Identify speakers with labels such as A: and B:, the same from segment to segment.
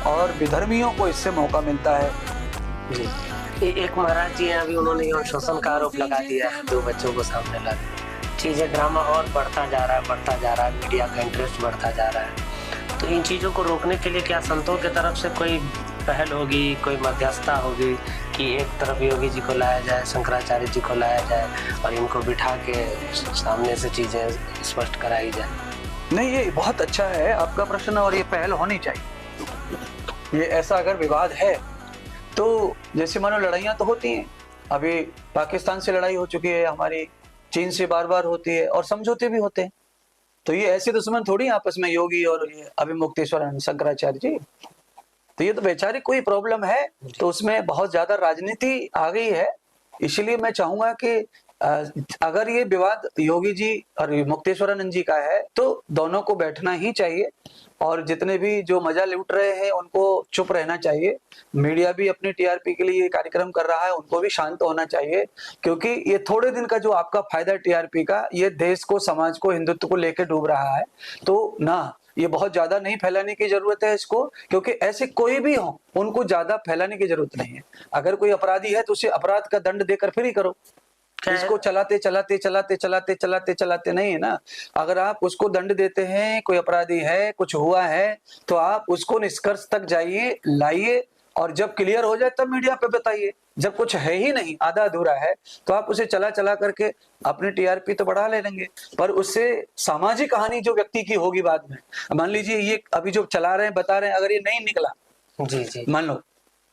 A: और विधर्मियों को इससे मौका मिलता है।
B: जी। एक महाराज जी हैं, अभी उन्होंने यौन शोषण का आरोप लगा दिया है, 2 बच्चों को सामने ला दिया। चीजें ड्रामा और बढ़ता जा रहा है, बढ़ता जा रहा है, मीडिया का इंटरेस्ट बढ़ता जा रहा है। तो इन चीजों को रोकने के लिए क्या संतों की तरफ से कोई पहल होगी, कोई मध्यस्थता होगी कि एक तरफ योगी जी को लाया जाए, शंकराचार्य जी को लाया जाए और इनको बिठा के सामने से चीजें स्पष्ट कराई जाए?
A: नहीं, ये बहुत अच्छा है आपका प्रश्न और ये पहल होनी चाहिए। ये ऐसा अगर विवाद है तो जैसे मानो लड़ाइयाँ तो होती हैं, अभी पाकिस्तान से लड़ाई हो चुकी है हमारी, चीन से बार बार होती है और समझौते भी होते हैं। तो ये ऐसे दुश्मन थोड़ी आपस में योगी और ये अभी मुक्तेश्वर शंकराचार्य जी। तो ये तो वैचारिक कोई प्रॉब्लम है, तो उसमें बहुत ज्यादा राजनीति आ गई है। इसलिए मैं चाहूंगा कि अगर ये विवाद योगी जी और मुक्तेश्वरानंद जी का है तो दोनों को बैठना ही चाहिए और जितने भी जो मजा लूट रहे हैं उनको चुप रहना चाहिए। मीडिया भी अपनी टीआरपी के लिए ये कार्यक्रम कर रहा है, उनको भी शांत होना चाहिए, क्योंकि ये थोड़े दिन का जो आपका फायदा है टीआरपी का, ये देश को, समाज को, हिंदुत्व को लेकर डूब रहा है। तो ना, ये बहुत ज्यादा नहीं फैलाने की जरूरत है इसको, क्योंकि ऐसे कोई भी हो उनको ज्यादा फैलाने की जरूरत नहीं है। अगर कोई अपराधी है तो उसे अपराध का दंड देकर फिर ही करो। इसको चलाते चलाते चलाते चलाते चलाते चलाते नहीं है ना। अगर आप उसको दंड देते हैं, कोई अपराधी है, कुछ हुआ है, तो आप उसको निष्कर्ष तक जाइए, लाइए, और जब क्लियर हो जाए तब मीडिया पे बताइए। जब कुछ है ही नहीं, आधा अधूरा है, तो आप उसे चला चला करके अपनी टीआरपी तो बढ़ा ले लेंगे, पर उससे सामाजिक हानि जो व्यक्ति की होगी बाद में। मान लीजिए ये अभी जो चला रहे हैं, बता रहे हैं, अगर ये नहीं निकला,
B: जी जी,
A: मान लो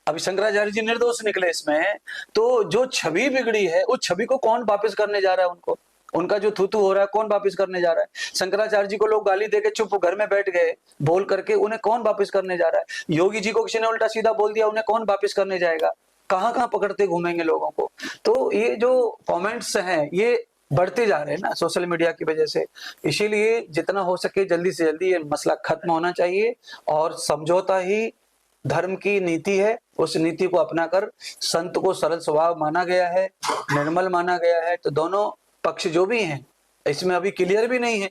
A: अभी शंकराचार्य जी निर्दोष निकले इसमें, तो जो छवि बिगड़ी है उस छवि को कौन वापस करने जा रहा है? उनको, उनका जो थूथू हो रहा है कौन वापस करने जा रहा है? शंकराचार्य जी को लोग गाली देके चुप घर में बैठ गए बोल करके, उन्हें कौन वापस करने जा रहा है? योगी जी को किसी ने उल्टा सीधा बोल दिया, उन्हें कौन वापस करने जाएगा? कहाँ कहाँ पकड़ते घूमेंगे लोगों को? तो ये जो कमेंट्स हैं ये बढ़ते जा रहे हैं ना सोशल मीडिया की वजह से। इसीलिए जितना हो सके जल्दी से जल्दी ये मसला खत्म होना चाहिए, और समझौता ही धर्म की नीति है। उस नीति को अपनाकर, संत को सरल स्वभाव माना गया है, निर्मल माना गया है, तो दोनों पक्ष जो भी हैं, इसमें अभी क्लियर भी नहीं है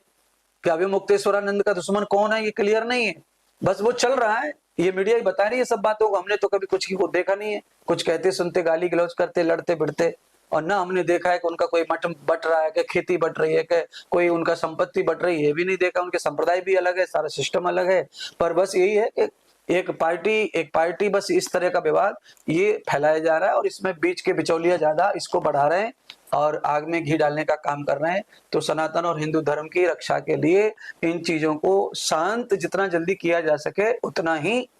A: कि अभी मुक्तेश्वरानंद का दुश्मन कौन है, ये क्लियर नहीं है। बस वो चल रहा है, ये मीडिया ही बता रही है सब बातों को। हमने तो कभी कुछ को देखा नहीं है, कुछ कहते सुनते, गाली गलौज करते, लड़ते भिड़ते, और ना हमने देखा है कि उनका कोई मठ बट रहा है, कि खेती बट रही है, कि कोई उनका संपत्ति बट रही है, ये भी नहीं देखा। उनके संप्रदाय भी अलग है, सारा सिस्टम अलग है। पर बस यही है कि एक पार्टी बस इस तरह का विवाद ये फैलाया जा रहा है, और इसमें बीच के बिचौलिया ज्यादा इसको बढ़ा रहे हैं और आग में घी डालने का काम कर रहे हैं। तो सनातन और हिंदू धर्म की रक्षा के लिए इन चीजों को शांत जितना जल्दी किया जा सके उतना ही अच्छा।